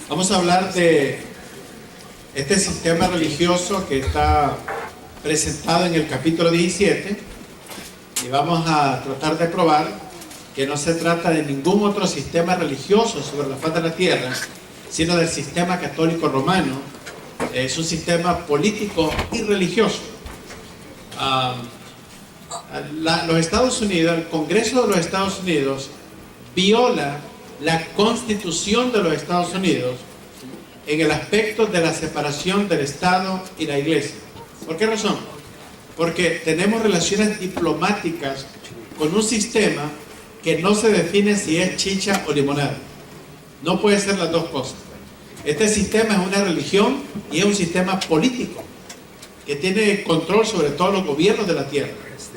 Vamos a hablar de este sistema religioso que está presentado en el capítulo 17 y vamos a tratar de probar que no se trata de ningún otro sistema religioso sobre la faz de la tierra, sino del sistema católico romano. Es un sistema político y religioso. Los Estados Unidos, el Congreso de los Estados Unidos viola la Constitución de los Estados Unidos en el aspecto de la separación del Estado y la Iglesia. ¿Por qué razón? Porque tenemos relaciones diplomáticas con un sistema que no se define si es chicha o limonada. No puede ser las dos cosas. Este sistema es una religión y es un sistema político que tiene control sobre todos los gobiernos de la tierra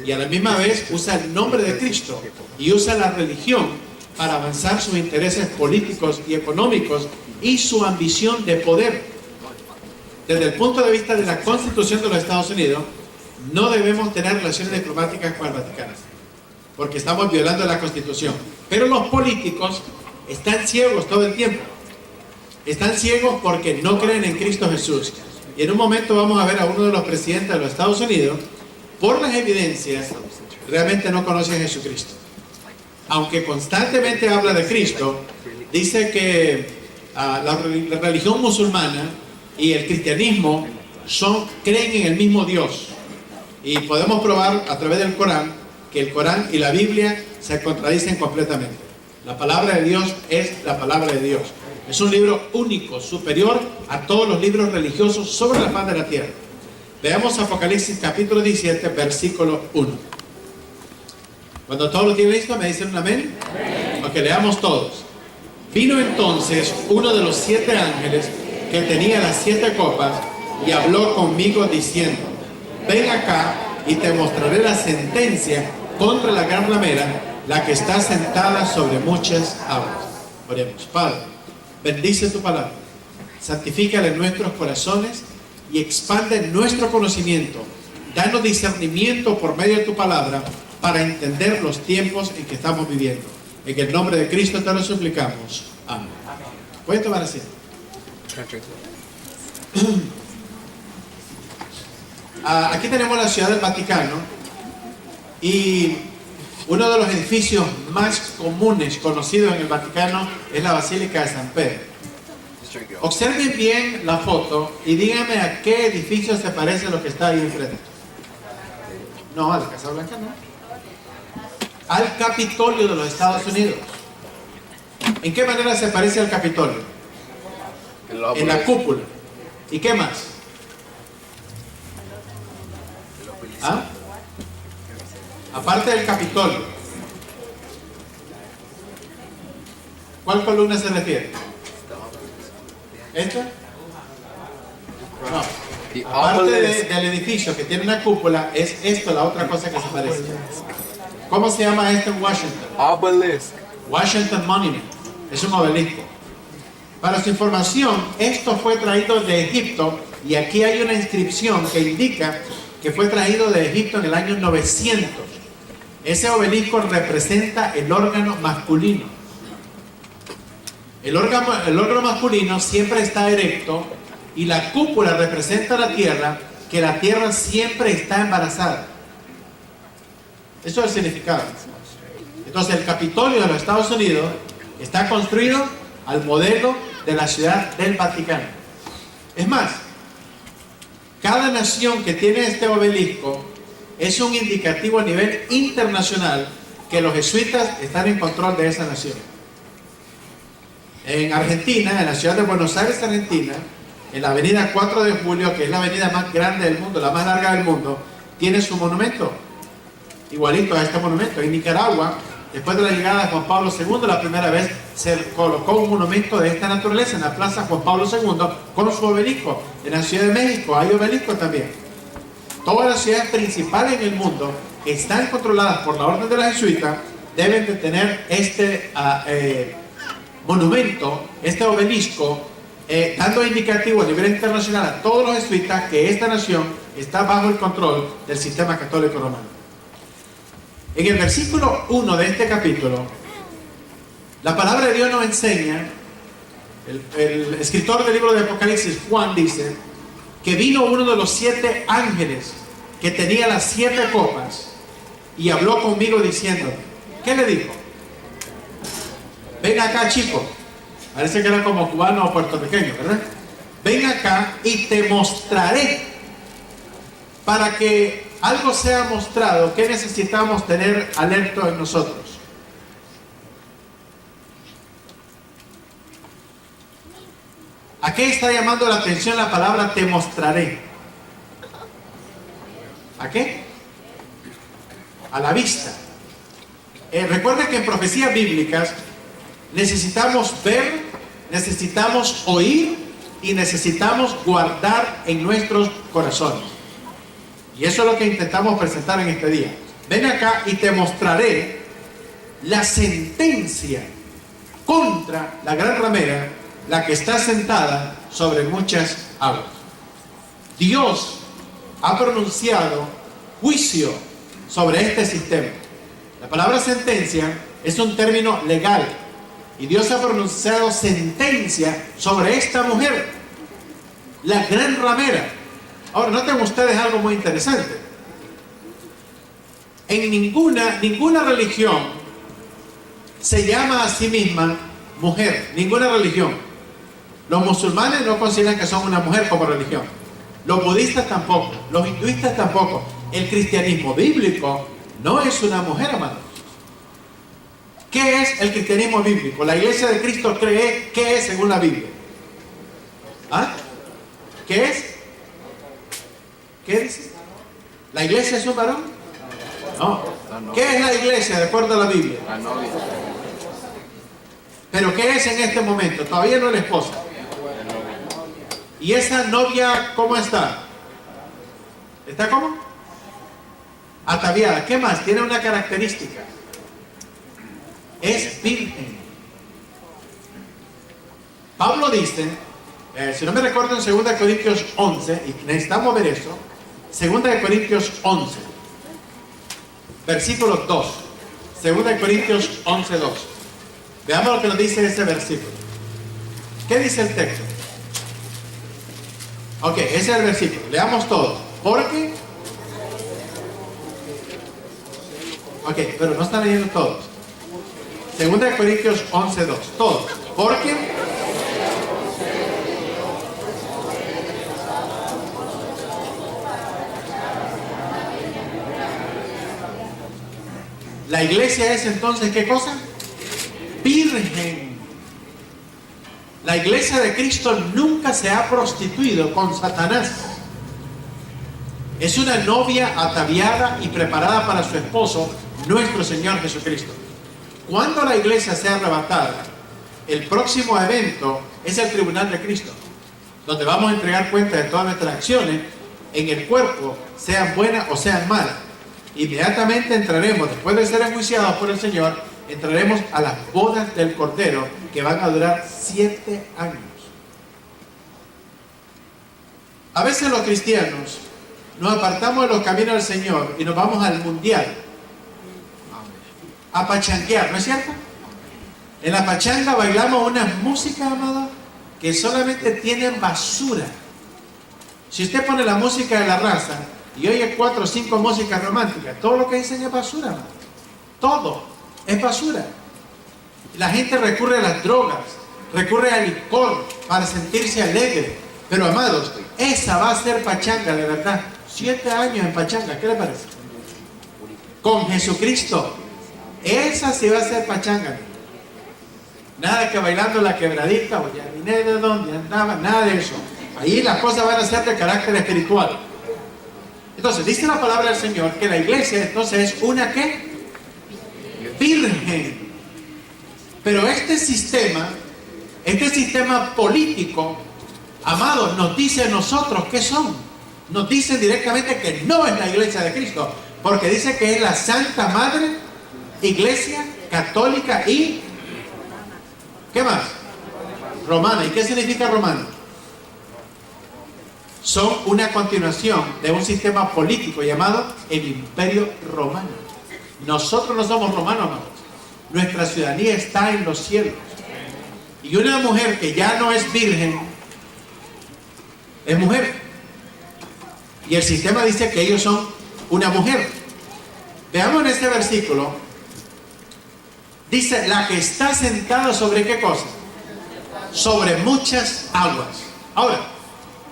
y a la misma vez usa el nombre de Cristo y usa la religión para avanzar sus intereses políticos y económicos y su ambición de poder. Desde el punto de vista de la Constitución de los Estados Unidos, no debemos tener relaciones diplomáticas con el Vaticano, porque estamos violando la Constitución. Pero los políticos están ciegos todo el tiempo. Están ciegos porque no creen en Cristo Jesús. Y en un momento vamos a ver a uno de los presidentes de los Estados Unidos, por las evidencias, realmente no conoce a Jesucristo. Aunque constantemente habla de Cristo, dice que la religión musulmana y el cristianismo creen en el mismo Dios. Y podemos probar a través del Corán que el Corán y la Biblia se contradicen completamente. La palabra de Dios es la palabra de Dios. Es un libro único, superior a todos los libros religiosos sobre la faz de la tierra. Veamos Apocalipsis capítulo 17, versículo 1. Cuando todos lo tienen listo, ¿me dicen un amén? Amén. Ok, leamos todos. Vino entonces uno de los 7 ángeles que tenía las 7 copas y habló conmigo diciendo: ven acá y te mostraré la sentencia contra la gran ramera, la que está sentada sobre muchas aguas. Oremos. Padre, bendice tu palabra, santifícala en nuestros corazones y expande nuestro conocimiento. Danos discernimiento por medio de tu palabra para entender los tiempos en que estamos viviendo. En el nombre de Cristo te lo suplicamos. Amén. ¿Pueden tomar asiento? Aquí tenemos la ciudad del Vaticano y uno de los edificios más comunes conocidos en el Vaticano es la Basílica de San Pedro. Observen bien la foto y díganme a qué edificio se parece lo que está ahí enfrente. No, a la Casa Blanca no. Al Capitolio de los Estados Unidos. ¿En qué manera se parece al Capitolio? En la cúpula. ¿Y qué más? ¿Ah? Aparte del Capitolio, ¿cuál columna se refiere? ¿Esta? No. Aparte del edificio que tiene una cúpula, es esto la otra cosa que se parece. ¿Cómo se llama esto en Washington? Obelisk. Washington Monument. Es un obelisco. Para su información, esto fue traído de Egipto y aquí hay una inscripción que indica que fue traído de Egipto en el año 900. Ese obelisco representa el órgano masculino. El órgano masculino siempre está erecto y la cúpula representa la tierra, que la tierra siempre está embarazada. Eso es el significado. Entonces el Capitolio de los Estados Unidos está construido al modelo de la ciudad del Vaticano. Es más, cada nación que tiene este obelisco es un indicativo a nivel internacional que los jesuitas están en control de esa nación. En Argentina, en la ciudad de Buenos Aires, Argentina, en la avenida 4 de Julio, que es la avenida más grande del mundo, la más larga del mundo, tiene su monumento igualito a este monumento. En Nicaragua, después de la llegada de Juan Pablo II, la primera vez se colocó un monumento de esta naturaleza en la plaza Juan Pablo II con su obelisco. En la Ciudad de México hay obelisco también. Todas las ciudades principales en el mundo que están controladas por la orden de la jesuita deben de tener este monumento, este obelisco, dando indicativo a nivel internacional a todos los jesuitas que esta nación está bajo el control del sistema católico romano. En el versículo 1 de este capítulo, la palabra de Dios nos enseña El escritor del libro de Apocalipsis, Juan, dice que vino uno de los 7 ángeles que tenía las 7 copas y habló conmigo diciendo, ¿qué le dijo? Ven acá, chico. Parece que era como cubano o puertorriqueño, ¿verdad? Ven acá y te mostraré. Para que algo sea mostrado, ¿qué necesitamos tener alerta en nosotros? ¿A qué está llamando la atención la palabra te mostraré? ¿A qué? A la vista. Recuerden que en profecías bíblicas necesitamos ver, necesitamos oír y necesitamos guardar en nuestros corazones. Y eso es lo que intentamos presentar en este día. Ven acá y te mostraré la sentencia contra la gran ramera, la que está sentada sobre muchas aguas. Dios ha pronunciado juicio sobre este sistema. La palabra sentencia es un término legal y Dios ha pronunciado sentencia sobre esta mujer, la gran ramera. Ahora, noten ustedes algo muy interesante. En ninguna religión se llama a sí misma mujer, ninguna religión. Los musulmanes no consideran que son una mujer como religión. Los budistas tampoco, los hinduistas tampoco. El cristianismo bíblico no es una mujer, amados. ¿Qué es el cristianismo bíblico? La iglesia de Cristo cree que es según la Biblia. ¿Ah? ¿Qué es? ¿Qué dice? ¿La iglesia es un varón? No. ¿Qué es la iglesia de acuerdo a la Biblia? La novia. ¿Pero qué es en este momento? Todavía no es la esposa. ¿Y esa novia cómo está? ¿Está cómo? Ataviada. ¿Qué más? Tiene una característica. Es virgen. Pablo dice, si no me recuerdo, en 2 Corintios 11, y necesitamos ver eso, 2 Corintios 11, versículo 2. 2 Corintios 11, 2. Veamos lo que nos dice ese versículo. ¿Qué dice el texto? Ok, ese es el versículo. Leamos todo. Porque... Ok, pero no están leyendo todos. 2 Corintios 11, 2. Todos. Porque... La iglesia es entonces, ¿qué cosa? Virgen. La iglesia de Cristo nunca se ha prostituido con Satanás. Es una novia ataviada y preparada para su esposo, nuestro Señor Jesucristo. Cuando la iglesia sea arrebatada, el próximo evento es el tribunal de Cristo, donde vamos a entregar cuenta de todas nuestras acciones en el cuerpo, sean buenas o sean malas. Inmediatamente entraremos, después de ser enjuiciados por el Señor, entraremos a las bodas del Cordero, que van a durar 7 años. A veces los cristianos nos apartamos de los caminos del Señor y nos vamos al mundial a pachanguear, ¿no es cierto? En la pachanga bailamos unas músicas, amados, que solamente tienen basura. Si usted pone la música de la raza y oye 4 o 5 músicas románticas, todo lo que dicen es basura, amado. Todo es basura. La gente recurre a las drogas, recurre al licor para sentirse alegre. Pero, amados, esa va a ser pachanga, de verdad. 7 años en pachanga, ¿qué le parece? Con Jesucristo. Esa sí va a ser pachanga. Nada que bailando la quebradita o ya vine de dónde andaba, nada de eso. Ahí las cosas van a ser de carácter espiritual. Entonces, dice la palabra del Señor que la iglesia entonces es una ¿qué? Virgen. Pero este sistema político, amados, nos dice a nosotros qué son. Nos dice directamente que no es la iglesia de Cristo, porque dice que es la Santa Madre Iglesia Católica y ¿qué más? Romana. ¿Y qué significa romana? Son una continuación de un sistema político llamado el Imperio Romano. Nosotros no somos romanos, amados. Nuestra ciudadanía está en los cielos. Y una mujer que ya no es virgen, es mujer. Y el sistema dice que ellos son una mujer. Veamos en este versículo. Dice, la que está sentada sobre ¿qué cosa? Sobre muchas aguas. Ahora,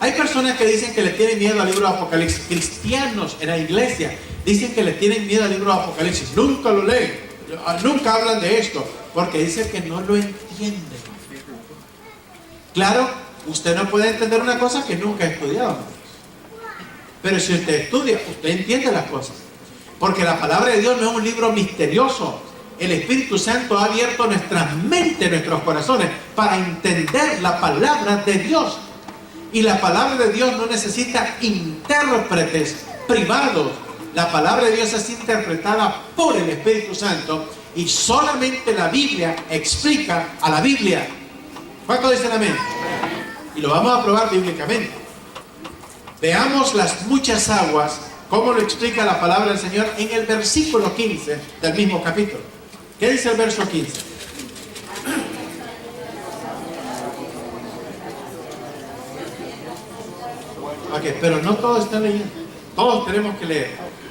hay personas que dicen que le tienen miedo al libro de Apocalipsis. Cristianos en la iglesia dicen que le tienen miedo al libro de Apocalipsis. Nunca lo leen, nunca hablan de esto, porque dicen que no lo entienden. Claro, usted no puede entender una cosa que nunca ha estudiado. Pero si usted estudia, usted entiende las cosas. Porque la palabra de Dios no es un libro misterioso. El Espíritu Santo ha abierto nuestras mentes, nuestros corazones, para entender la palabra de Dios. Y la palabra de Dios no necesita intérpretes privados. La palabra de Dios es interpretada por el Espíritu Santo y solamente la Biblia explica a la Biblia. ¿Cuánto dicen amén? Y lo vamos a probar bíblicamente. Veamos las muchas aguas, cómo lo explica la palabra del Señor en el versículo 15 del mismo capítulo. ¿Qué dice el verso 15? Ok, pero no todos están leyendo. Todos tenemos que leer.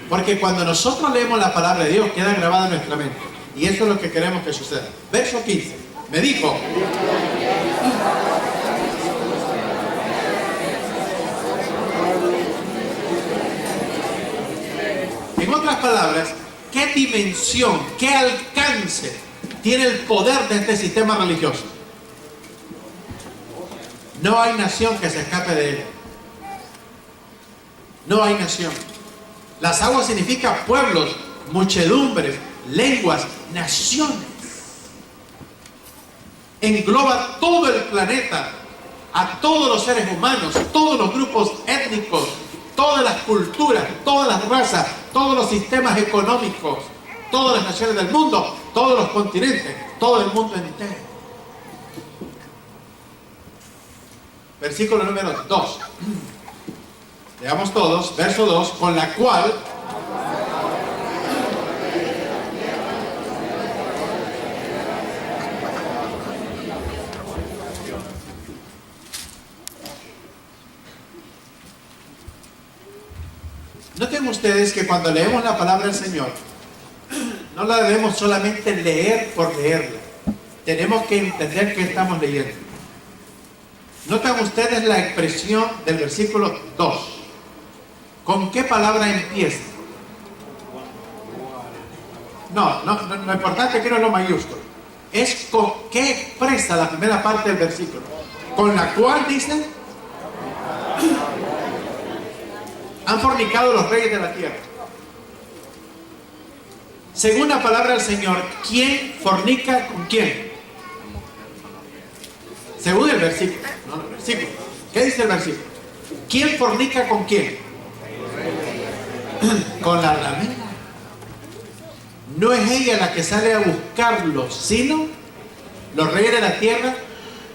Porque cuando nosotros leemos la palabra de Dios, queda grabada en nuestra mente. Y eso es lo que queremos que suceda. Verso 15. Me dijo. En otras palabras, ¿qué dimensión, qué alcance tiene el poder de este sistema religioso? No hay nación que se escape de él. No hay nación. Las aguas significan pueblos, muchedumbres, lenguas, naciones. Engloba todo el planeta, a todos los seres humanos, todos los grupos étnicos, todas las culturas, todas las razas, todos los sistemas económicos, todas las naciones del mundo, todos los continentes, todo el mundo entero. Versículo número 2. Leamos todos, verso 2, con la cual noten ustedes que cuando leemos la palabra del Señor, no la debemos solamente leer por leerla. Tenemos que entender qué estamos leyendo. Notan ustedes la expresión del versículo 2. ¿Con qué palabra empieza? No, lo importante aquí no es lo mayúsculo. Es con qué expresa la primera parte del versículo. Con la cual dicen, han fornicado los reyes de la tierra. Según la palabra del Señor, ¿quién fornica con quién? Según el versículo. No, el versículo. ¿Qué dice el versículo? ¿Quién fornica con quién? Con la ramera. No es ella la que sale a buscarlos, sino los reyes de la tierra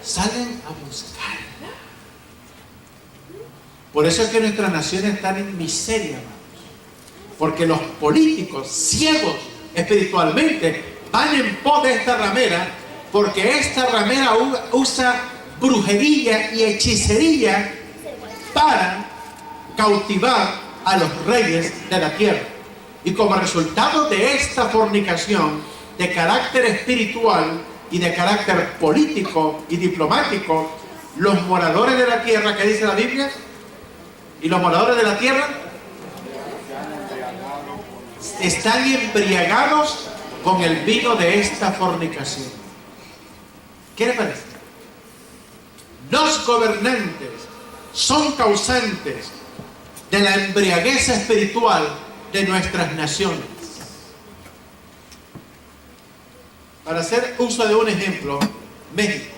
salen a buscarla. Por eso es que nuestras naciones están en miseria, hermanos. Porque los políticos ciegos espiritualmente van en pos de esta ramera, porque esta ramera usa brujería y hechicería para cautivar a los reyes de la tierra. Y como resultado de esta fornicación de carácter espiritual y de carácter político y diplomático, los moradores de la tierra, ¿qué dice la Biblia? Y los moradores de la tierra están embriagados con el vino de esta fornicación. ¿Qué le parece? Los gobernantes son causantes de la embriaguez espiritual de nuestras naciones. Para hacer uso de un ejemplo, México,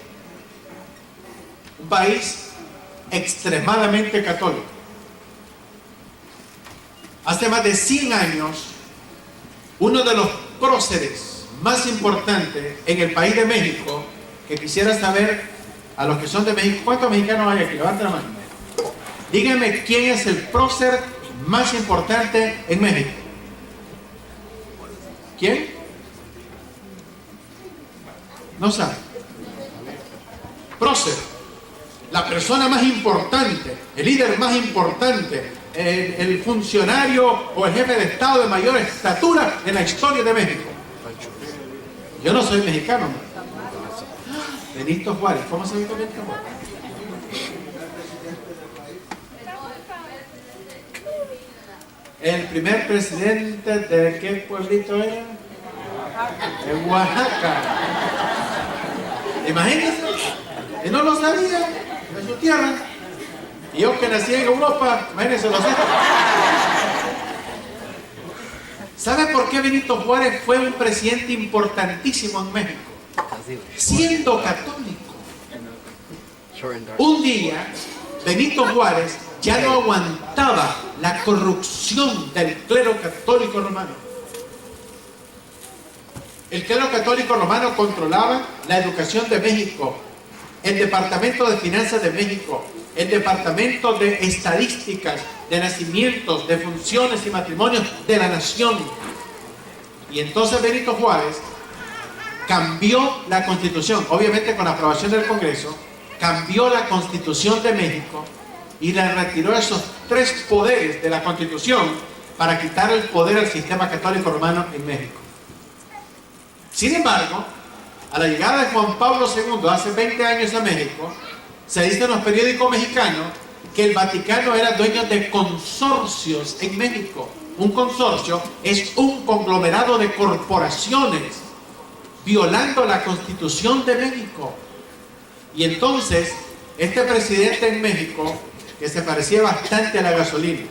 un país extremadamente católico. Hace más de 100 años, uno de los próceres más importantes en el país de México, que quisiera saber a los que son de México, ¿cuántos mexicanos hay aquí? Levanten la mano. Díganme quién es el prócer más importante en México. ¿Quién? No sabe. prócer, la persona más importante, el líder más importante, el funcionario o el jefe de Estado de mayor estatura en la historia de México. Yo no soy mexicano. Benito Juárez. ¿Cómo se llama Benito Juárez? El primer presidente de ¿qué pueblito era? De Oaxaca. Imagínense. Y no lo sabía, de su tierra. Y yo que nací en Europa, imagínense lo sé. ¿Sabe por qué Benito Juárez fue un presidente importantísimo en México? Siendo católico. Un día, Benito Juárez ya no aguantaba la corrupción del clero católico romano. El clero católico romano controlaba la educación de México, el Departamento de Finanzas de México, el Departamento de Estadísticas, de nacimientos, de funciones y matrimonios de la nación. Y entonces Benito Juárez cambió la Constitución, obviamente con la aprobación del Congreso, cambió la Constitución de México y le retiró esos 3 poderes de la Constitución para quitar el poder al sistema católico romano en México. Sin embargo, a la llegada de Juan Pablo II hace 20 años a México, se dice en los periódicos mexicanos que el Vaticano era dueño de consorcios en México. Un consorcio es un conglomerado de corporaciones violando la Constitución de México. Y entonces, este presidente en México, que se parecía bastante a la gasolina,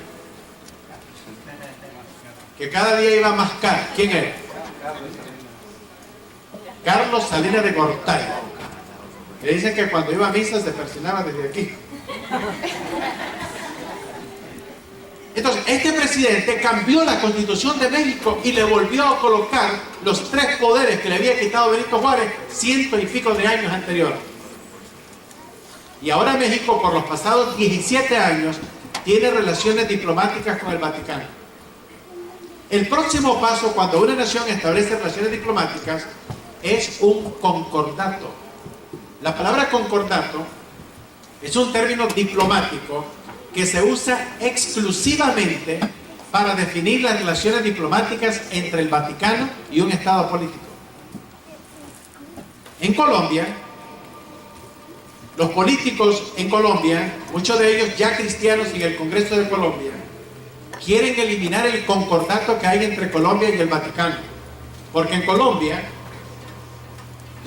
que cada día iba más caro, ¿quién era? Carlos Salinas de Gortari, que dicen que cuando iba a misa se persinaba desde aquí. Entonces, este presidente cambió la Constitución de México y le volvió a colocar los 3 poderes que le había quitado Benito Juárez 100 y pico de años anteriores. Y ahora México, por los pasados 17 años, tiene relaciones diplomáticas con el Vaticano. El próximo paso, cuando una nación establece relaciones diplomáticas, es un concordato. La palabra concordato es un término diplomático que se usa exclusivamente para definir las relaciones diplomáticas entre el Vaticano y un Estado político. En Colombia, los políticos en Colombia, muchos de ellos ya cristianos en el Congreso de Colombia, quieren eliminar el concordato que hay entre Colombia y el Vaticano. Porque en Colombia,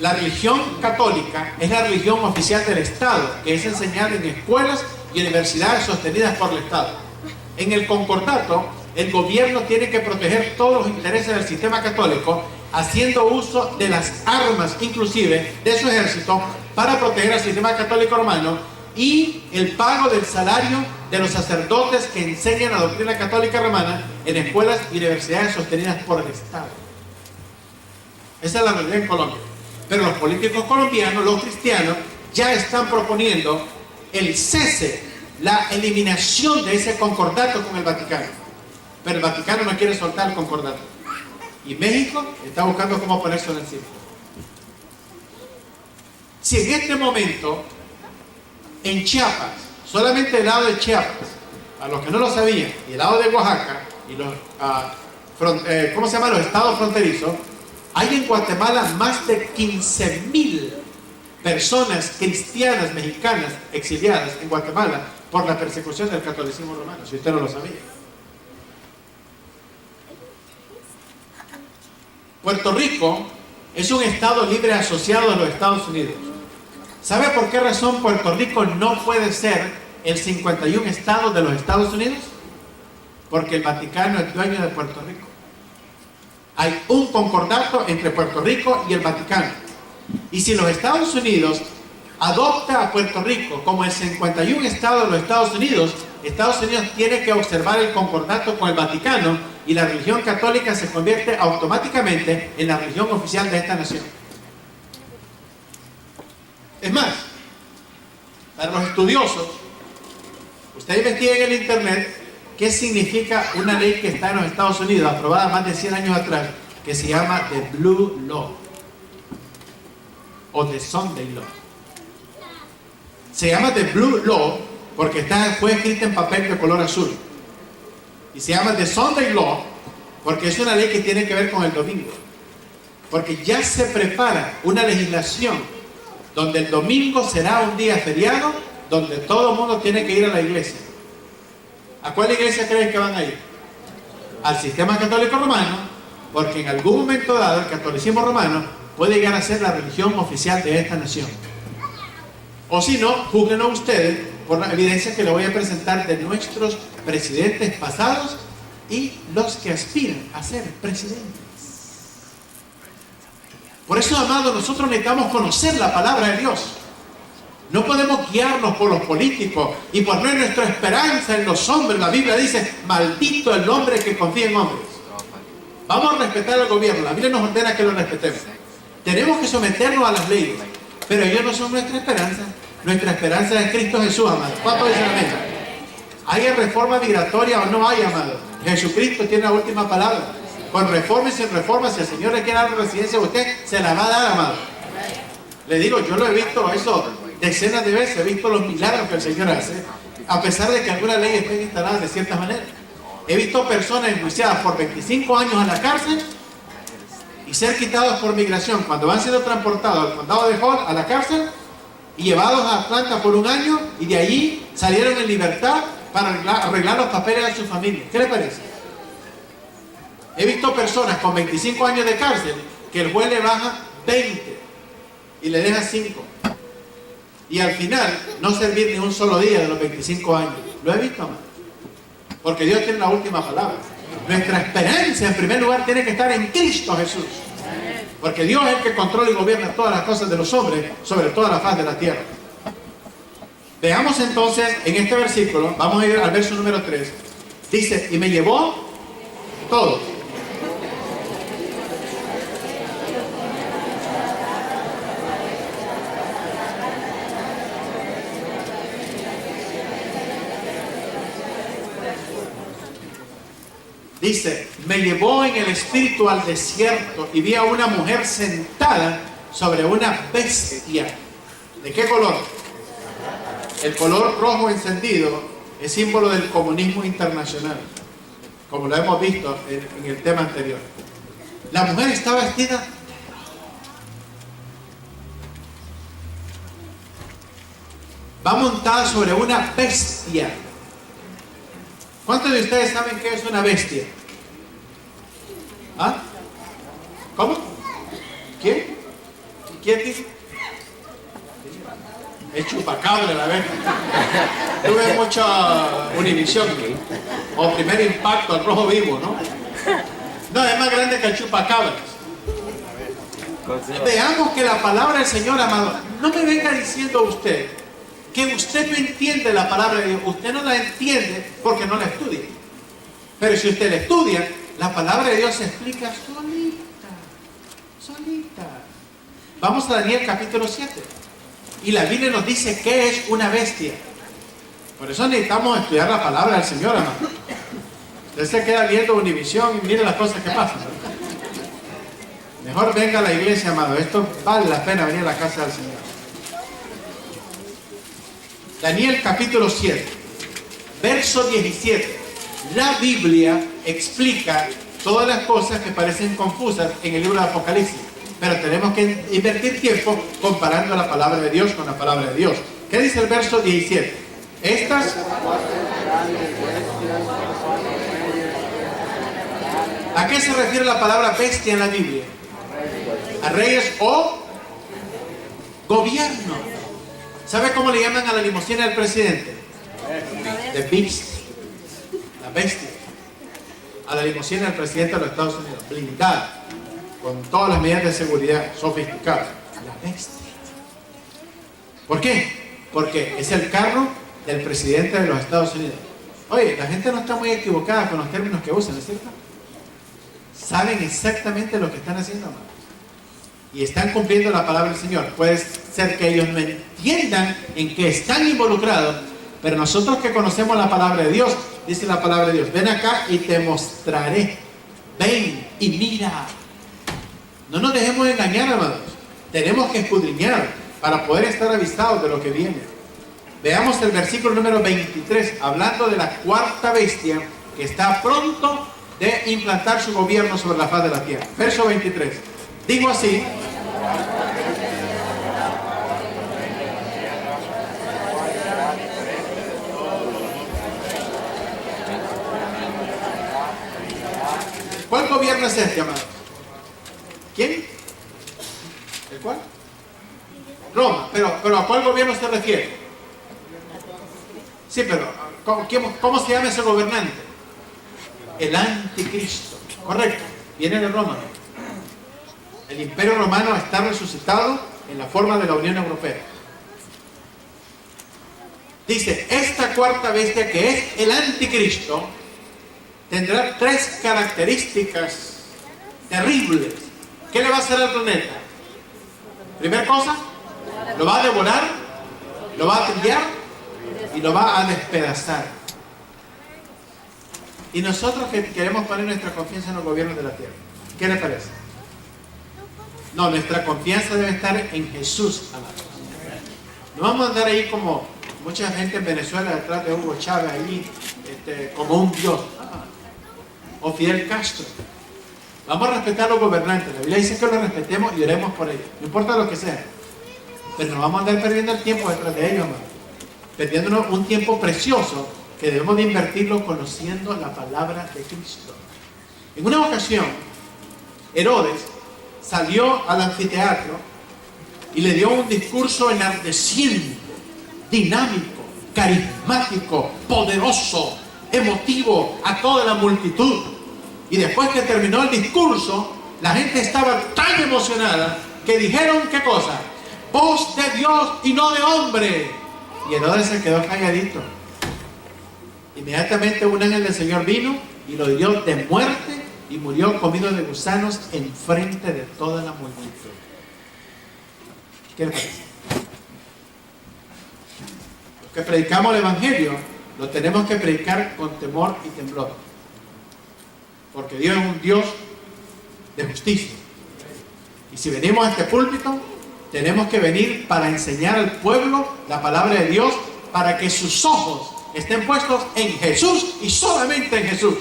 la religión católica es la religión oficial del Estado, que es enseñada en escuelas y universidades sostenidas por el Estado. En el concordato, el gobierno tiene que proteger todos los intereses del sistema católico, haciendo uso de las armas, inclusive de su ejército, para proteger al sistema católico romano, y el pago del salario de los sacerdotes que enseñan la doctrina católica romana en escuelas y universidades sostenidas por el Estado. Esa es la realidad en Colombia. Pero los políticos colombianos, los cristianos, ya están proponiendo el cese, la eliminación de ese concordato con el Vaticano. Pero el Vaticano no quiere soltar el concordato. Y México está buscando cómo ponerse encima. Si en este momento, en Chiapas, solamente el lado de Chiapas, a los que no lo sabían, y el lado de Oaxaca, y los, ¿cómo se llama? Los estados fronterizos, hay en Guatemala más de 15,000 personas cristianas mexicanas exiliadas en Guatemala por la persecución del catolicismo romano, si usted no lo sabía. Puerto Rico es un estado libre asociado a los Estados Unidos. ¿Sabe por qué razón Puerto Rico no puede ser el 51 estado de los Estados Unidos? Porque el Vaticano es dueño de Puerto Rico. Hay un concordato entre Puerto Rico y el Vaticano. Y si los Estados Unidos adopta a Puerto Rico como el 51 estado de los Estados Unidos tiene que observar el concordato con el Vaticano y la religión católica se convierte automáticamente en la religión oficial de esta nación. Es más, para los estudiosos, usted investiga en el internet qué significa una ley que está en los Estados Unidos, aprobada más de 100 años atrás, que se llama The Blue Law o The Sunday Law. Se llama The Blue Law porque fue escrita en papel de color azul. Y se llama The Sunday Law porque es una ley que tiene que ver con el domingo. Porque ya se prepara una legislación donde el domingo será un día feriado, donde todo el mundo tiene que ir a la iglesia. ¿A cuál iglesia creen que van a ir? Al sistema católico romano, porque en algún momento dado el catolicismo romano puede llegar a ser la religión oficial de esta nación. O si no, júguenlo ustedes por la evidencia que le voy a presentar de nuestros presidentes pasados y los que aspiran a ser presidentes. Por eso, amados, nosotros necesitamos conocer la palabra de Dios. No podemos guiarnos por los políticos y poner nuestra esperanza en los hombres. La Biblia dice, maldito el hombre que confía en hombres. Vamos a respetar al gobierno. La Biblia nos ordena que lo respetemos. Tenemos que someternos a las leyes, pero ellos no son nuestra esperanza. Nuestra esperanza es Cristo Jesús, amado. ¿Cuánto dicen amén? ¿Hay reforma migratoria o no hay, amado? Jesucristo tiene la última palabra. Con reforma y sin reforma, si el Señor le quiere dar residencia a usted, se la va a dar, amado. Le digo, yo lo he visto eso decenas de veces, he visto los milagros que el Señor hace, a pesar de que algunas leyes estén instaladas de cierta manera. He visto personas enjuiciadas por 25 años a la cárcel y ser quitados por migración cuando van siendo transportados al condado de Hall a la cárcel y llevados a Atlanta por un año, y de allí salieron en libertad para arreglar los papeles de su familia. ¿Qué le parece? He visto personas con 25 años de cárcel que el juez le baja 20 y le deja 5. Y al final no servir ni un solo día de los 25 años. Lo he visto, amado. Porque Dios tiene la última palabra. Nuestra esperanza en primer lugar tiene que estar en Cristo Jesús. Porque Dios es el que controla y gobierna todas las cosas de los hombres sobre toda la faz de la tierra. Veamos entonces en este versículo, vamos a ir al verso número 3. Dice, y me llevó todo. Dice, me llevó en el espíritu al desierto y vi a una mujer sentada sobre una bestia. ¿De qué color? El color rojo encendido es símbolo del comunismo internacional, como lo hemos visto en el tema anterior. La mujer está vestida va montada sobre una bestia. ¿Cuántos de ustedes saben qué es una bestia? ¿Ah? ¿Cómo? ¿Quién? ¿Quién dice? Es chupacabra la bestia. Tuve mucha Univisión o Primer Impacto al rojo vivo, ¿no? No, es más grande que el chupacabras. Veamos que la palabra del Señor, amado, no me venga diciendo usted que usted no entiende la palabra de Dios. Usted no la entiende porque no la estudia. Pero si usted la estudia, la palabra de Dios se explica solita. Vamos a Daniel capítulo 7. Y la Biblia nos dice qué es una bestia. Por eso necesitamos estudiar la palabra del Señor, amado. Usted se queda viendo Univisión y mire las cosas que pasan. Mejor venga a la iglesia, amado. Esto vale la pena venir a la casa del Señor. Daniel capítulo 7, verso 17. La Biblia explica todas las cosas que parecen confusas en el libro de Apocalipsis, pero tenemos que invertir tiempo comparando la palabra de Dios con la palabra de Dios. ¿Qué dice el verso 17? Estas... ¿A qué se refiere la palabra bestia en la Biblia? A reyes o gobierno. ¿Sabe cómo le llaman a la limusina del presidente? The Beast. La bestia. A la limusina del presidente de los Estados Unidos. Blindada. Con todas las medidas de seguridad sofisticadas. La bestia. ¿Por qué? Porque es el carro del presidente de los Estados Unidos. Oye, la gente no está muy equivocada con los términos que usan, ¿es cierto? Saben exactamente lo que están haciendo, amado. Y están cumpliendo la palabra del Señor. Puede ser que ellos no entiendan en qué están involucrados, pero nosotros que conocemos la palabra de Dios, dice la palabra de Dios, ven acá y te mostraré. Ven y mira. No nos dejemos engañar, amados. Tenemos que escudriñar para poder estar avisados de lo que viene. Veamos el versículo número 23, hablando de la cuarta bestia que está pronto de implantar su gobierno sobre la faz de la tierra. Verso 23. Digo así: ¿cuál gobierno es este, amados? ¿Quién? ¿El cuál? Roma. Pero ¿a cuál gobierno se refiere? Sí, pero ¿cómo se llama ese gobernante? El anticristo. Correcto. Viene de Roma. El imperio romano está resucitado en la forma de la Unión Europea. Dice, esta cuarta bestia, que es el anticristo, tendrá tres características terribles. ¿Qué le va a hacer al planeta? Primera cosa, lo va a devorar, lo va a trillar y lo va a despedazar. Y nosotros que queremos poner nuestra confianza en los gobiernos de la tierra, ¿qué le parece? No, nuestra confianza debe estar en Jesús, amados. No vamos a andar ahí como mucha gente en Venezuela detrás de Hugo Chávez, ahí como un dios, o Fidel Castro. Vamos a respetar a los gobernantes. La Biblia dice que los respetemos y oremos por ellos, no importa lo que sea. Pero no vamos a andar perdiendo el tiempo detrás de ellos, amados. Perdiéndonos un tiempo precioso que debemos de invertirlo conociendo la palabra de Cristo. En una ocasión, Herodes salió al anfiteatro y le dio un discurso enardeciente, dinámico, carismático, poderoso, emotivo a toda la multitud. Y después que terminó el discurso, la gente estaba tan emocionada que dijeron, ¿qué cosa? Voz de Dios y no de hombre. Y Herodes se quedó calladito. Inmediatamente un ángel del Señor vino y lo hirió de muerte y murió comido de gusanos en frente de toda la multitud. ¿Qué le parece? Los que predicamos el Evangelio lo tenemos que predicar con temor y temblor, porque Dios es un Dios de justicia. Y si venimos a este púlpito, tenemos que venir para enseñar al pueblo la palabra de Dios, para que sus ojos estén puestos en Jesús y solamente en Jesús.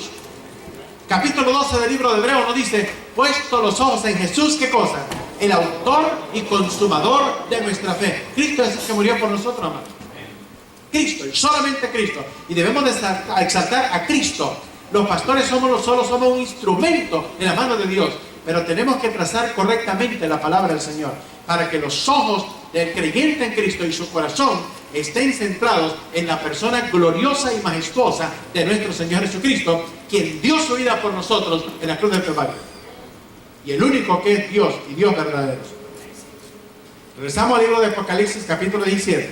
Capítulo 12 del libro de Hebreos nos dice, puesto los ojos en Jesús, ¿qué cosa? El autor y consumador de nuestra fe. Cristo es el que murió por nosotros, amados. Cristo, y solamente Cristo. Y debemos de exaltar a Cristo. Los pastores solo somos un instrumento en la mano de Dios, pero tenemos que trazar correctamente la palabra del Señor, para que los ojos del creyente en Cristo y su corazón estén centrados en la persona gloriosa y majestuosa de nuestro Señor Jesucristo, quien dio su vida por nosotros en la cruz del Calvario. Y el único que es Dios y Dios verdadero. Regresamos al libro de Apocalipsis, capítulo 17.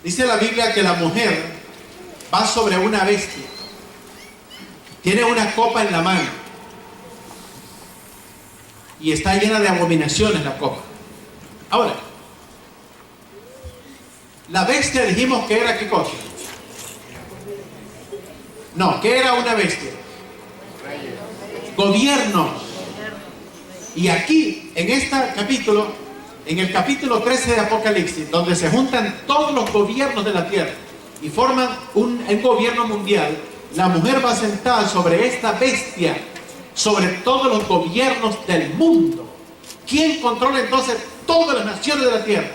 Dice la Biblia que la mujer va sobre una bestia. Tiene una copa en la mano. Y está llena de abominaciones la copa. Ahora, la bestia dijimos que era ¿qué cosa? No, ¿qué era una bestia? Gobiernos. Y aquí, en este capítulo, en el capítulo 13 de Apocalipsis, donde se juntan todos los gobiernos de la tierra y forman un gobierno mundial, la mujer va sentada sobre esta bestia, sobre todos los gobiernos del mundo. ¿Quién controla entonces todas las naciones de la tierra?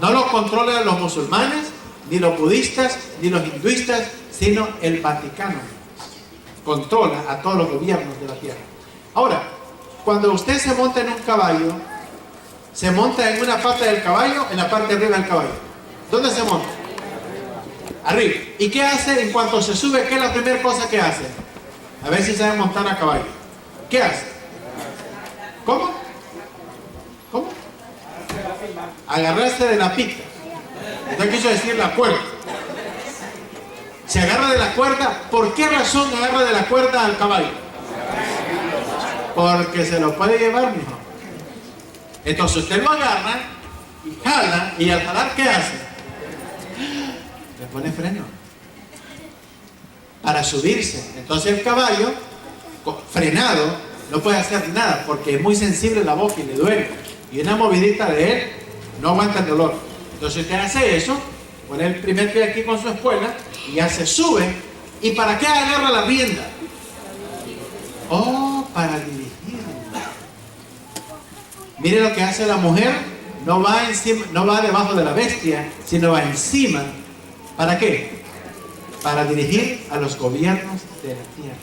No los controlan los musulmanes, ni los budistas, ni los hinduistas, sino el Vaticano. Controla a todos los gobiernos de la tierra. Ahora, cuando usted se monta en un caballo, se monta en una pata del caballo, en la parte de arriba del caballo. ¿Dónde se monta? Arriba. ¿Y qué hace en cuanto se sube? ¿Qué es la primera cosa que hace? A ver si sabe montar a caballo. ¿Qué hace? ¿Cómo? ¿Cómo? Agarrarse de la pita. Usted quiso decir la cuerda. Se agarra de la cuerda. ¿Por qué razón agarra de la cuerda al caballo? Porque se lo puede llevar, mijo. Entonces usted lo agarra y jala, y al jalar, ¿qué hace? Le pone freno para subirse. Entonces el caballo frenado no puede hacer nada porque es muy sensible la boca y le duele. y una movidita de él, no aguanta el dolor. Entonces usted hace eso, pone el primer pie aquí con su espuela y ya se sube. ¿Y para qué agarra la rienda? Oh, para dirigir. Mire lo que hace la mujer, no va encima, no va debajo de la bestia, sino va encima. ¿Para qué? Para dirigir a los gobiernos de la tierra.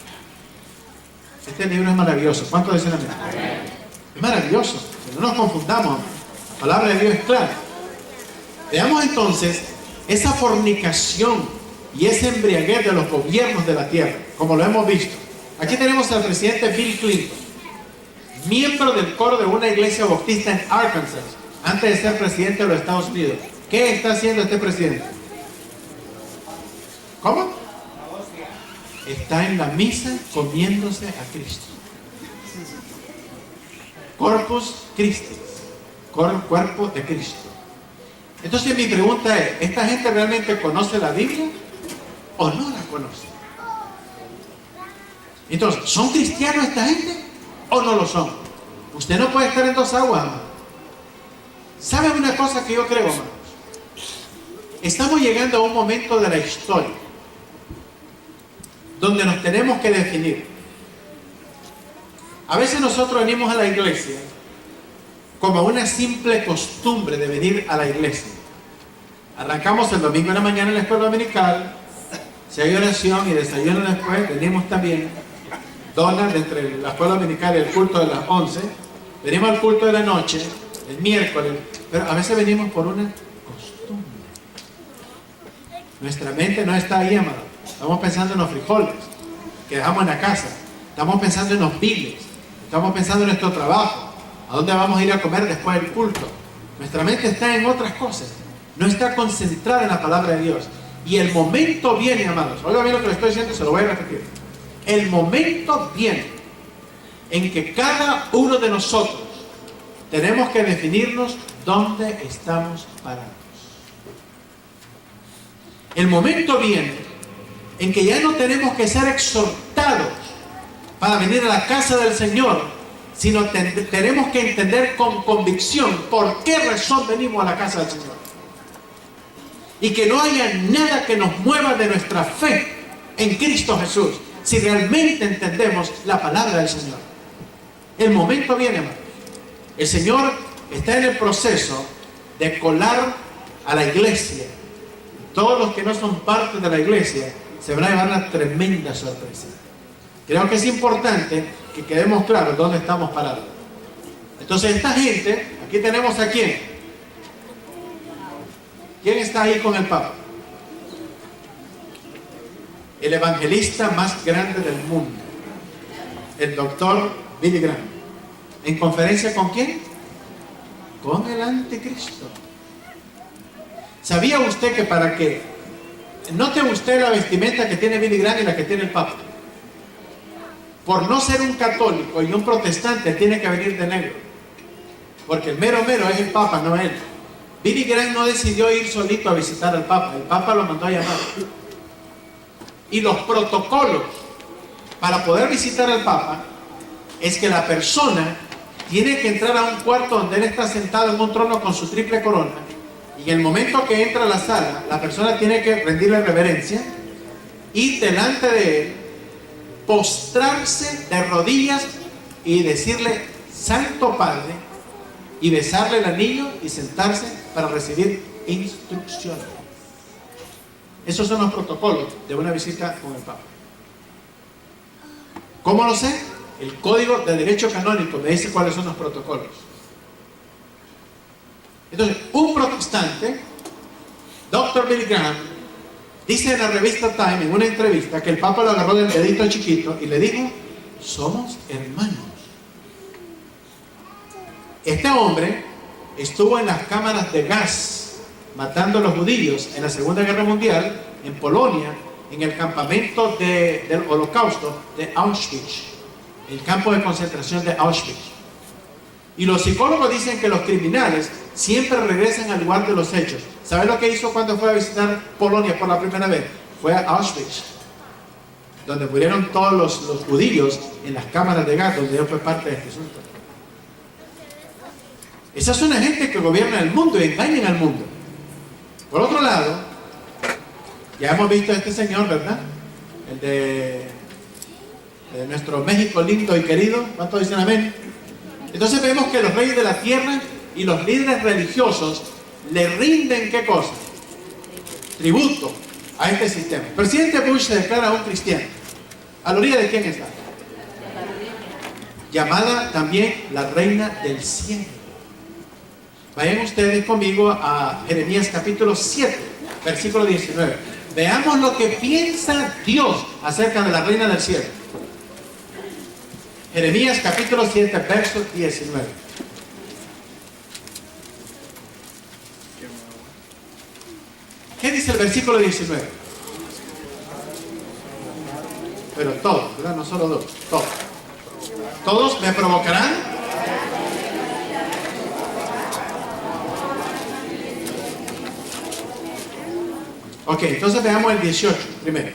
Este libro es maravilloso. ¿Cuántos dicen amén? Es maravilloso. Que no nos confundamos. La palabra de Dios es clara. Veamos entonces esa fornicación y esa embriaguez de los gobiernos de la tierra, como lo hemos visto. Aquí tenemos al presidente Bill Clinton, miembro del coro de una iglesia bautista en Arkansas, antes de ser presidente de los Estados Unidos. ¿Qué está haciendo este presidente? ¿Cómo? Está en la misa comiéndose a Cristo. Corpus Christi, cuerpo de Cristo. Entonces mi pregunta es, ¿esta gente realmente conoce la Biblia o no la conoce? Entonces, ¿son cristianos esta gente o no lo son? Usted no puede estar en dos aguas, hermano. ¿Sabe una cosa que yo creo, hermanos? Estamos llegando a un momento de la historia donde nos tenemos que definir. A veces nosotros venimos a la iglesia como una simple costumbre de venir a la iglesia. Arrancamos el domingo en la mañana en la escuela dominical, si hay oración y desayuno después, venimos también, donas entre la escuela dominical y el culto de las 11, venimos al culto de la noche, el miércoles, pero a veces venimos por una costumbre. Nuestra mente no está ahí, amado. Estamos pensando en los frijoles que dejamos en la casa, estamos pensando en los biles, estamos pensando en nuestro trabajo, a dónde vamos a ir a comer después del culto. Nuestra mente está en otras cosas, no está concentrada en la palabra de Dios. Y el momento viene, amados, oiga bien lo que le estoy diciendo, se lo voy a repetir. El momento viene en que cada uno de nosotros tenemos que definirnos dónde estamos parados. El momento viene en que ya no tenemos que ser exhortados para venir a la casa del Señor, sino tenemos que entender con convicción por qué razón venimos a la casa del Señor. Y que no haya nada que nos mueva de nuestra fe en Cristo Jesús, si realmente entendemos la palabra del Señor. El momento viene, hermanos. El Señor está en el proceso de colar a la iglesia. Todos los que no son parte de la iglesia se van a llevar una tremenda sorpresa. Creo que es importante que quedemos claros dónde estamos parados. Entonces esta gente, aquí tenemos a quién. ¿Quién está ahí con el Papa? El evangelista más grande del mundo, el doctor Billy Graham. ¿En conferencia con quién? Con el anticristo. ¿Sabía usted que para que note usted la vestimenta que tiene Billy Graham y la que tiene el Papa? Por no ser un católico y un protestante, tiene que venir de negro, porque el mero es el Papa, no él. Billy Graham no decidió ir solito a visitar al Papa, el Papa lo mandó a llamar. Y los protocolos para poder visitar al Papa es que la persona tiene que entrar a un cuarto donde él está sentado en un trono con su triple corona, y en el momento que entra a la sala, la persona tiene que rendirle reverencia y delante de él postrarse de rodillas y decirle Santo Padre, y besarle el anillo y sentarse para recibir instrucciones. Esos son los protocolos de una visita con el Papa. ¿Cómo lo sé? El Código de Derecho Canónico me dice cuáles son los protocolos. Entonces, un protestante, Dr. Billy Graham, dice en la revista Time, en una entrevista, que el Papa lo agarró del dedito chiquito y le dijo: somos hermanos. Este hombre estuvo en las cámaras de gas matando a los judíos en la Segunda Guerra Mundial, en Polonia, en el campamento del Holocausto de Auschwitz, el campo de concentración de Auschwitz. Y los psicólogos dicen que los criminales siempre regresan al lugar de los hechos. ¿Sabe lo que hizo cuando fue a visitar Polonia por la primera vez? Fue a Auschwitz, donde murieron todos los judíos en las cámaras de gas, donde yo fue parte de este asunto. Esa es una gente que gobierna el mundo y engaña al mundo. Por otro lado, ya hemos visto a este señor, ¿verdad? El de nuestro México lindo y querido. ¿Cuántos dicen amén? Entonces vemos que los reyes de la tierra y los líderes religiosos le rinden, ¿qué cosa? Tributo a este sistema. El presidente Bush se declara un cristiano. ¿A la orilla de quién está? Llamada también la reina del cielo. Vayan ustedes conmigo a Jeremías capítulo 7, versículo 19. Veamos lo que piensa Dios acerca de la reina del cielo. Jeremías capítulo 7, verso 19. ¿Qué dice el versículo 19? Pero todos, ¿verdad? No solo dos, todos. Todos me provocarán. Ok, entonces veamos el 18 primero.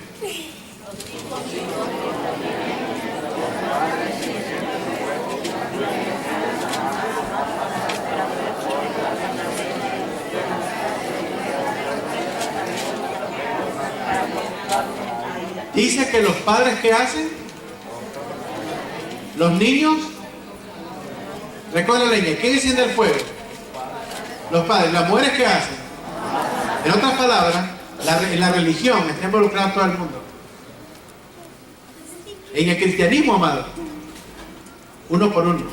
Dice que los padres, ¿qué hacen? Los niños recogen la leña. ¿Quién enciende el fuego? Los padres. ¿Las mujeres qué hacen? En otras palabras, en la religión está involucrado todo el mundo. En el cristianismo, amado, uno por uno.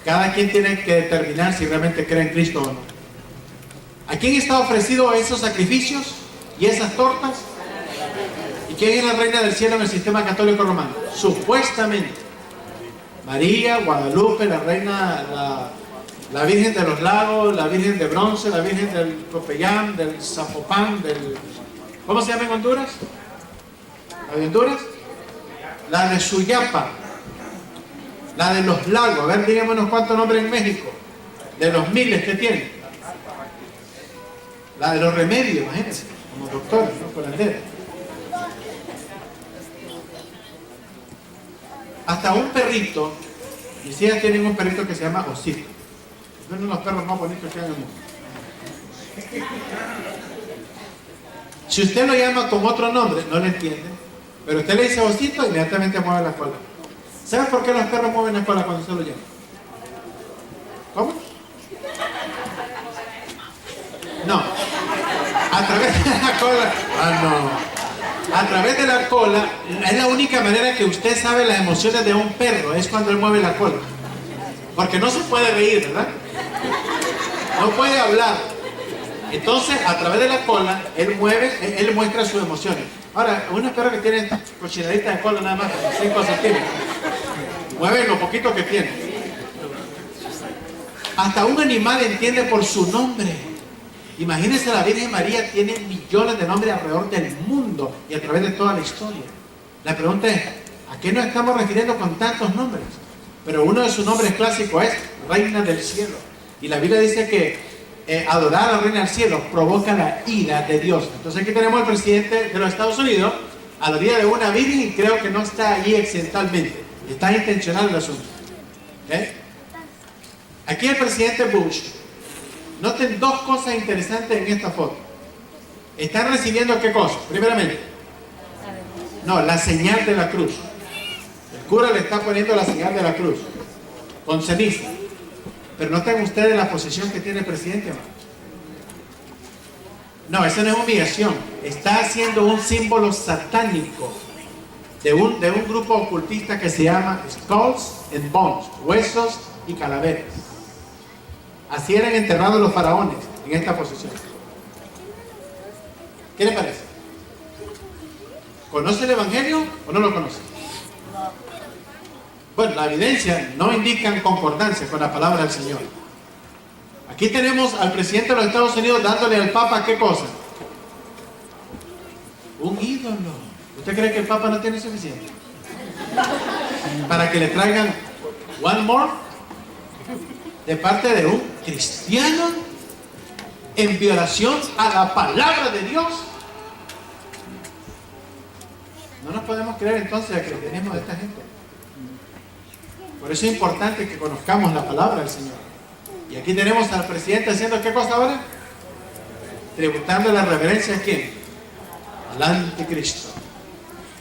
Cada quien tiene que determinar si realmente cree en Cristo o no. ¿A quién está ofrecido esos sacrificios y esas tortas? ¿Y quién es la reina del cielo en el sistema católico romano? Supuestamente María, Guadalupe, la reina, la Virgen de los Lagos, la Virgen de Bronce, la Virgen del Popeyán, del Zapopan, ¿cómo se llama en Honduras? ¿La de Honduras? La de Suyapa, la de los Lagos. A ver, díganme unos cuantos nombres en México, de los miles que tiene. La de los Remedios, imagínense, como doctores, ¿no? Curanderos. Hasta un perrito, mis hijas tienen un perrito que se llama Osito. Es uno de los perros más bonitos que hay en el mundo. Si usted lo llama con otro nombre, no le entiende. Pero usted le dice Osito, inmediatamente mueve la cola. ¿Sabe por qué los perros mueven la cola cuando usted lo llama? ¿Cómo? No. A través de la cola. Ah, no. A través de la cola, es la única manera que usted sabe las emociones de un perro, es cuando él mueve la cola. Porque no se puede reír, ¿verdad? No puede hablar. Entonces, a través de la cola, él muestra sus emociones. Ahora, una perra que tiene cochinadita de cola nada más, 5 centímetros, mueve lo poquito que tiene. Hasta un animal entiende por su nombre. Imagínense, la Virgen María tiene millones de nombres alrededor del mundo y a través de toda la historia. La pregunta es, ¿a qué nos estamos refiriendo con tantos nombres? Pero uno de sus nombres clásicos es Reina del Cielo. Y la Biblia dice que adorar a la Reina del Cielo provoca la ira de Dios. Entonces aquí tenemos al presidente de los Estados Unidos a la orilla de una virgen y creo que no está allí accidentalmente. Está intencional el asunto. ¿Okay? Aquí el presidente Bush. Noten dos cosas interesantes en esta foto. ¿Están recibiendo qué cosa? Primeramente, no, la señal de la cruz. El cura le está poniendo la señal de la cruz con ceniza. Pero noten ustedes la posición que tiene el presidente, hermano. No, eso no es humillación. Está haciendo un símbolo satánico de un grupo ocultista que se llama Skulls and Bones, huesos y calaveras. Así eran enterrados los faraones, en esta posición. ¿Qué le parece? ¿Conoce el Evangelio o no lo conoce? Bueno, la evidencia no indica concordancia con la palabra del Señor. Aquí tenemos al presidente de los Estados Unidos dándole al Papa, ¿qué cosa? Un ídolo. ¿Usted cree que el Papa no tiene suficiente? Para que le traigan one more de parte de un cristiano en violación a la palabra de Dios. No nos podemos creer entonces al cristianismo de esta gente. Por eso es importante que conozcamos la palabra del Señor. Y aquí tenemos al presidente haciendo ¿qué cosa ahora? Tributando la reverencia ¿a quién? Al anticristo.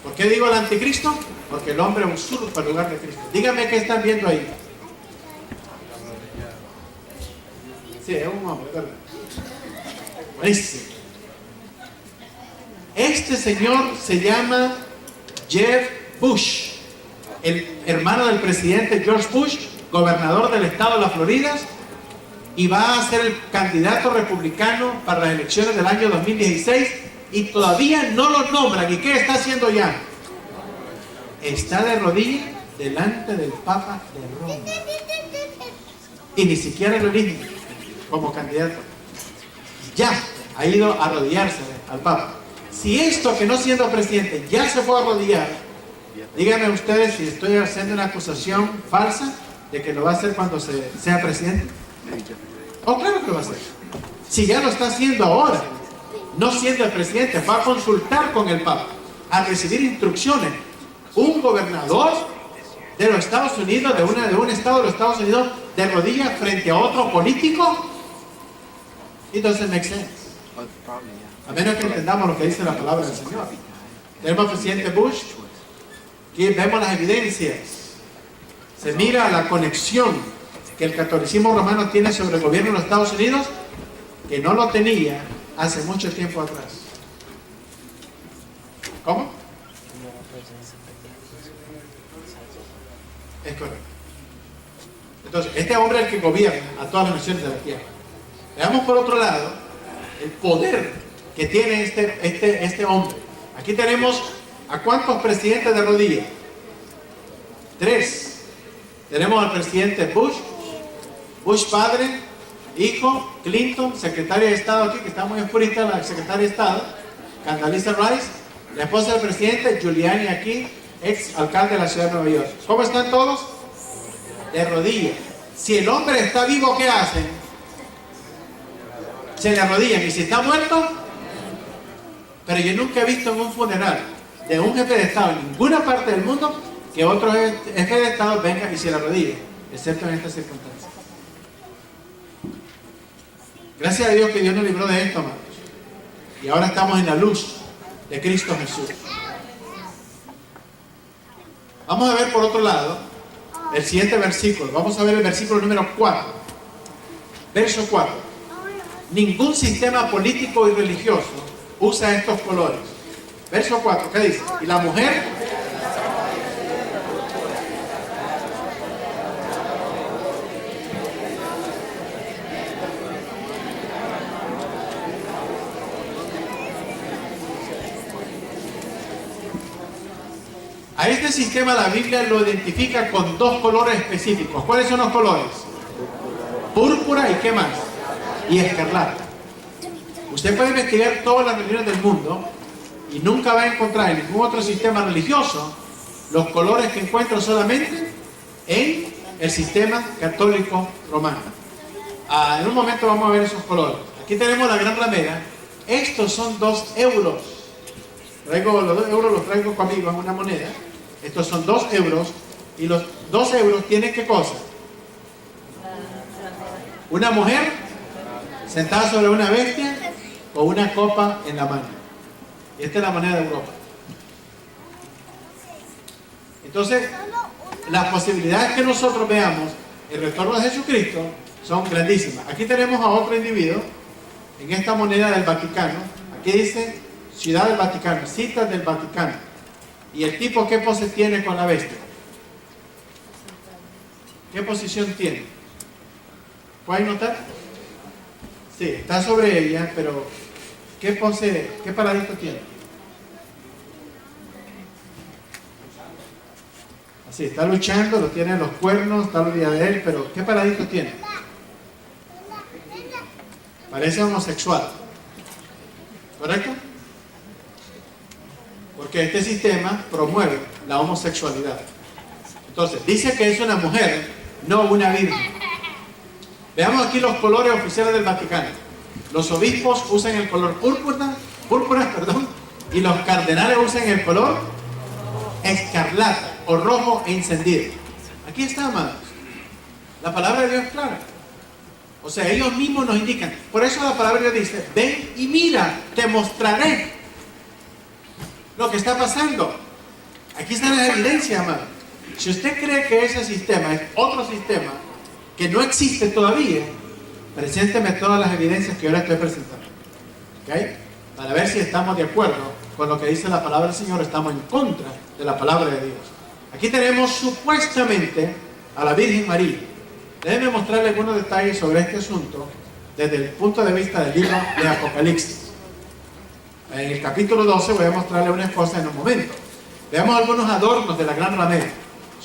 ¿Por qué digo el anticristo? Porque el hombre usurpa el lugar de Cristo. Dígame qué están viendo ahí. Sí, es un hombre, ¿verdad? Buenísimo. Este señor se llama Jeb Bush, el hermano del presidente George Bush, gobernador del estado de la Florida, y va a ser el candidato republicano para las elecciones del año 2016, y todavía no lo nombran. ¿Y qué está haciendo ya? Está de rodillas delante del Papa de Roma. Y ni siquiera lo eligen como candidato. Ya ha ido a arrodillarse al Papa. Si esto, que no siendo presidente, ya se fue a arrodillar, díganme ustedes si estoy haciendo una acusación falsa de que lo va a hacer cuando sea presidente. Oh, claro que lo va a hacer. Si ya lo está haciendo ahora, no siendo el presidente, va a consultar con el Papa, a recibir instrucciones. Un gobernador de los Estados Unidos, de un estado de los Estados Unidos, de rodillas frente a otro político. It doesn't make sense. A menos que entendamos lo que dice la palabra del Señor. Tenemos al presidente Bush, aquí vemos las evidencias. Se mira la conexión que el catolicismo romano tiene sobre el gobierno de los Estados Unidos, que no lo tenía hace mucho tiempo atrás. ¿Cómo? Es correcto. Entonces, este hombre es el que gobierna a todas las naciones de la tierra. Veamos por otro lado el poder que tiene este hombre. Aquí tenemos a cuántos presidentes de rodillas. 3. Tenemos al presidente Bush, Bush padre, hijo, Clinton, secretaria de Estado aquí, que está muy oscurita, la secretaria de Estado, Condoleezza Rice, la esposa del presidente, Giuliani aquí, ex alcalde de la ciudad de Nueva York. ¿Cómo están todos? De rodillas. Si el hombre está vivo, ¿qué hacen? Se le arrodillan. ¿Y si está muerto? Pero yo nunca he visto en un funeral de un jefe de Estado en ninguna parte del mundo que otro jefe de Estado venga y se le arrodille, excepto en estas circunstancias. Gracias a Dios que Dios nos libró de esto, amados. Y ahora estamos en la luz de Cristo Jesús. Vamos a ver por otro lado el siguiente versículo. Vamos a ver el versículo número 4. Verso 4. Ningún sistema político y religioso usa estos colores. Verso 4, ¿qué dice? Y la mujer a este sistema la Biblia lo identifica con 2 colores específicos. ¿Cuáles son los colores? Púrpura y ¿qué más? Y escarlata. Usted puede investigar todas las religiones del mundo y nunca va a encontrar en ningún otro sistema religioso los colores que encuentra solamente en el sistema católico romano. En un momento vamos a ver esos colores. Aquí tenemos la gran ramera. Estos son 2 euros. Los 2 euros los traigo conmigo en una moneda. Estos son 2 euros. Y los 2 euros tienen ¿qué cosa? Una mujer sentada sobre una bestia o una copa en la mano. Y esta es la moneda de Europa. Entonces, las posibilidades que nosotros veamos el retorno de Jesucristo son grandísimas. Aquí tenemos a otro individuo en esta moneda del Vaticano. Aquí dice Ciudad del Vaticano, citas del Vaticano. ¿Y el tipo qué pose tiene con la bestia? ¿Qué posición tiene? ¿Pueden notar? Sí, está sobre ella, pero ¿qué pose, qué paradito tiene? Así, está luchando, lo tiene en los cuernos, está al día de él, pero ¿qué paradito tiene? Parece homosexual. ¿Correcto? Porque este sistema promueve la homosexualidad. Entonces, dice que es una mujer, no una virgen. Veamos aquí los colores oficiales del Vaticano. Los obispos usan el color púrpura, y los cardenales usan el color escarlata o rojo e encendido. Aquí está, amados. La palabra de Dios es clara. O sea, ellos mismos nos indican. Por eso la palabra de Dios dice, ven y mira, te mostraré lo que está pasando. Aquí están las evidencias, amado. Si usted cree que ese sistema es otro sistema que no existe todavía, presénteme todas las evidencias que yo le estoy presentando. ¿Ok? Para ver si estamos de acuerdo con lo que dice la palabra del Señor, estamos en contra de la palabra de Dios. Aquí tenemos supuestamente a la Virgen María. Déjenme mostrarle algunos detalles sobre este asunto desde el punto de vista del libro de Apocalipsis. En el capítulo 12 voy a mostrarle unas cosas en un momento. Veamos algunos adornos de la gran ramera.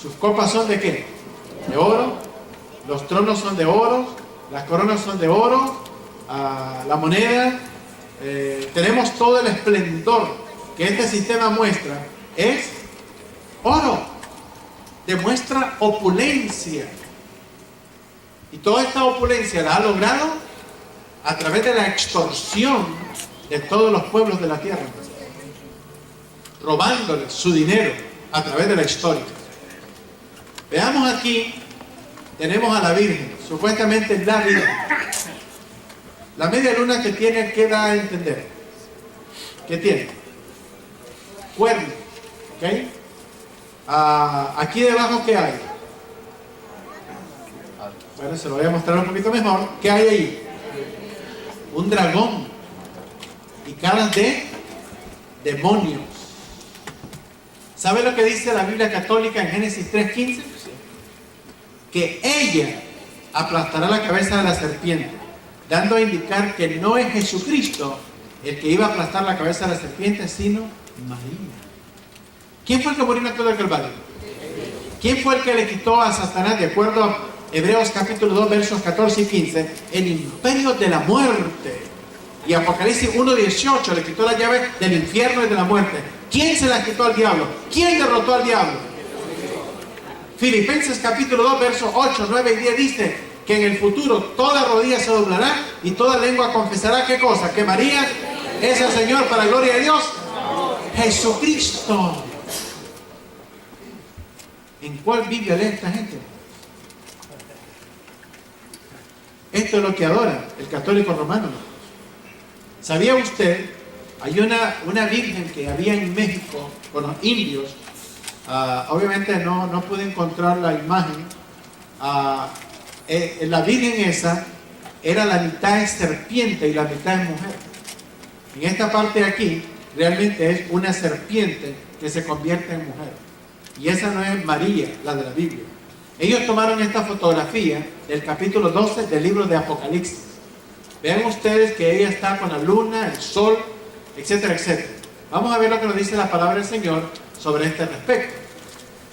Sus copas son de ¿qué? De oro. Los tronos son de oro. Las coronas son de oro. La moneda. Tenemos todo el esplendor que este sistema muestra. Es oro. Demuestra opulencia. Y toda esta opulencia la ha logrado a través de la extorsión de todos los pueblos de la tierra, robándoles su dinero a través de la historia. Veamos aquí, tenemos a la Virgen, supuestamente la Virgen. La media luna que tiene, ¿qué da a entender? ¿Qué tiene? Cuerno, ¿ok? Aquí debajo, ¿qué hay? Bueno, se lo voy a mostrar un poquito mejor. ¿Qué hay ahí? Un dragón y caras de demonios. ¿Sabe lo que dice la Biblia católica en Génesis 3:15? Que ella aplastará la cabeza de la serpiente, dando a indicar que no es Jesucristo el que iba a aplastar la cabeza de la serpiente, sino María. ¿Quién fue el que murió en la cruz del Calvario? ¿Quién fue el que le quitó a Satanás, de acuerdo a Hebreos capítulo 2, versos 14 y 15, el imperio de la muerte? Y Apocalipsis 1:18 le quitó la llave del infierno y de la muerte. ¿Quién se la quitó al diablo? ¿Quién derrotó al diablo? Filipenses capítulo 2, versos 8, 9 y 10 dice que en el futuro toda rodilla se doblará y toda lengua confesará ¿qué cosa? Que María es el Señor, para la gloria de Dios. Jesucristo. ¿En cuál Biblia lee esta gente? Esto es lo que adora el católico romano. ¿Sabía usted? Hay una virgen que había en México con los indios. Obviamente no pude encontrar la imagen. La virgen esa era la mitad es serpiente y la mitad es mujer. En esta parte de aquí realmente es una serpiente que se convierte en mujer. Y esa no es María, la de la Biblia. Ellos tomaron esta fotografía del capítulo 12 del libro de Apocalipsis. Vean ustedes que ella está con la luna, el sol, etcétera, etcétera. Vamos a ver lo que nos dice la palabra del Señor sobre este respecto.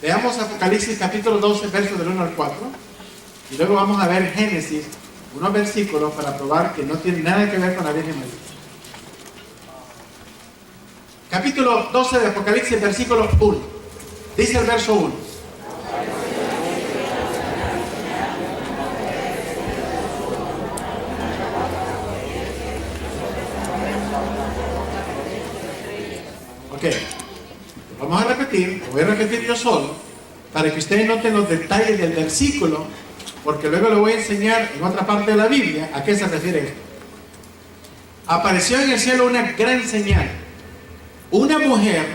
Veamos Apocalipsis capítulo 12, versos del 1 al 4. Y luego vamos a ver Génesis, unos versículos para probar que no tiene nada que ver con la Virgen María. Capítulo 12 de Apocalipsis, versículo 1. Dice el verso 1. Ok, vamos a repetir, lo voy a repetir yo solo, para que ustedes noten los detalles del versículo, porque luego le voy a enseñar en otra parte de la Biblia a qué se refiere esto. Apareció en el cielo una gran señal, una mujer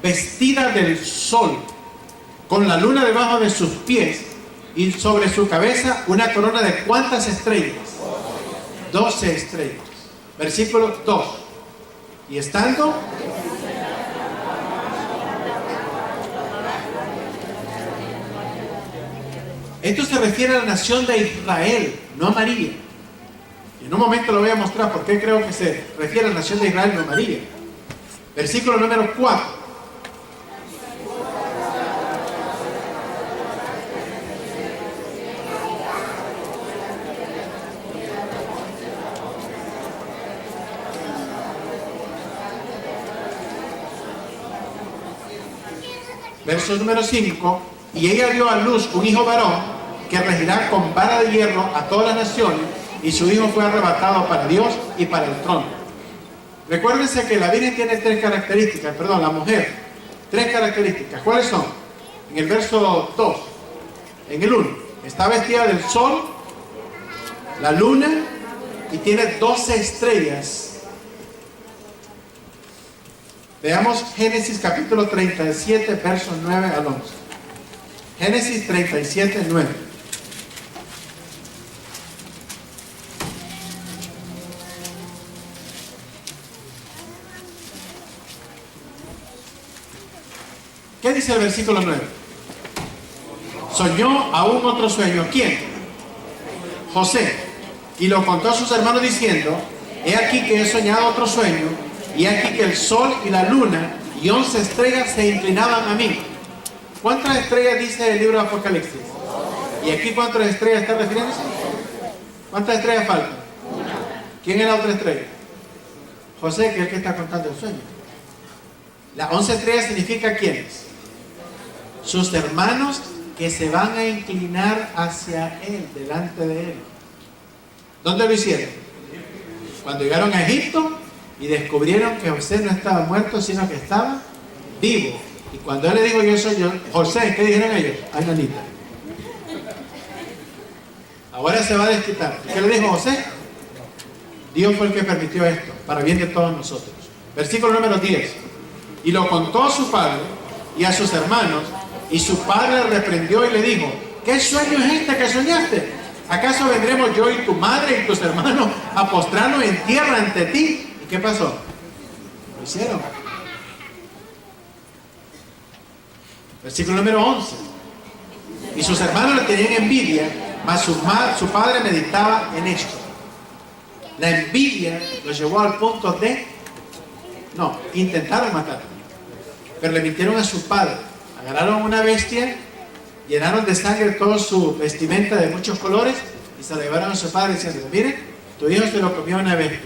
vestida del sol, con la luna debajo de sus pies, y sobre su cabeza una corona de ¿cuántas estrellas? 12 estrellas. Versículo 2. Y estando... Esto se refiere a la nación de Israel, no a María. Y en un momento lo voy a mostrar por qué creo que se refiere a la nación de Israel, no a María. Versículo número 4. Verso número 5. Y ella dio a luz un hijo varón que regirá con vara de hierro a todas las naciones, y su hijo fue arrebatado para Dios y para el trono. Recuérdense que la Virgen tiene la mujer, tres características. ¿Cuáles son? En el verso 2, en el 1, está vestida del sol, la luna y tiene 12 estrellas. Veamos Génesis capítulo 37, versos 9 al 11. Génesis 37, 9. ¿Qué dice el versículo 9? Soñó aún otro sueño. ¿Quién? José. Y lo contó a sus hermanos diciendo: he aquí que he soñado otro sueño, y aquí que el sol y la luna y 11 estrellas se inclinaban a mí. ¿Cuántas estrellas dice el libro de Apocalipsis? ¿Y aquí cuántas estrellas está refiriéndose? ¿Cuántas estrellas faltan? ¿Quién es la otra estrella? José, que es el que está contando el sueño. Las 11 estrellas significa ¿quiénes? Sus hermanos que se van a inclinar hacia él, delante de él. ¿Dónde lo hicieron? Cuando llegaron a Egipto y descubrieron que José no estaba muerto, sino que estaba vivo. Y cuando él le dijo: yo soy yo, José, ¿qué dijeron ellos? Ay, nanita, ahora se va a desquitar. ¿Qué le dijo José? Dios fue el que permitió esto, para bien de todos nosotros. Versículo número 10. Y lo contó a su padre y a sus hermanos, y su padre le reprendió y le dijo: ¿qué sueño es este que soñaste? ¿Acaso vendremos yo y tu madre y tus hermanos a postrarnos en tierra ante ti? ¿Y qué pasó? Lo hicieron. Versículo número 11. Y sus hermanos le tenían envidia, mas su padre meditaba en esto. La envidia lo llevó al punto de... no, intentaron matarlo. Pero le mintieron a su padre. Agarraron una bestia, llenaron de sangre toda su vestimenta de muchos colores y se la llevaron a su padre diciendo: miren, tu hijo se lo comió una bestia.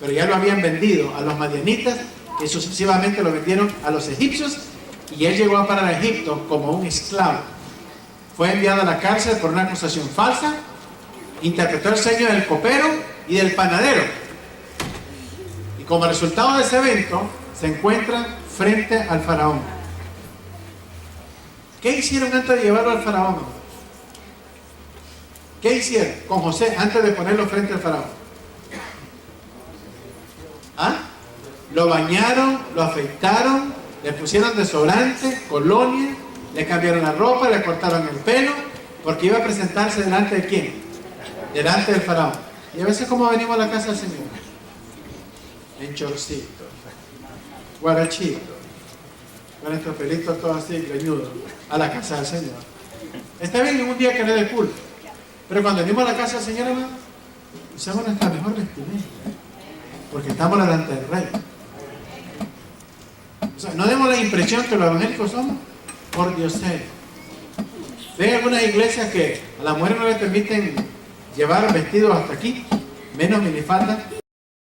Pero ya lo habían vendido a los madianitas, que sucesivamente lo vendieron a los egipcios, y él llegó a parar a Egipto como un esclavo. Fue enviado a la cárcel por una acusación falsa, interpretó el sueño del copero y del panadero, y como resultado de ese evento se encuentra frente al faraón. ¿Qué hicieron antes de llevarlo al faraón? ¿Qué hicieron con José antes de ponerlo frente al faraón? ¿Ah? Lo bañaron, lo afeitaron, le pusieron desodorante, colonia, le cambiaron la ropa, le cortaron el pelo, porque iba a presentarse delante de ¿quién? Delante del faraón. Y a veces, ¿cómo venimos a la casa del Señor? En chorcito, guarachito, con nuestro pelito todo así, greñudo, a la casa del Señor. Está bien en un día que no es de culto, pero cuando venimos a la casa del Señor, hermano, usamos nuestra mejor vestimenta, porque estamos delante del Rey. O sea, no demos la impresión que los evangélicos somos por Dios. Ven algunas iglesias que a las mujeres no les permiten llevar vestidos hasta aquí, menos minifalda,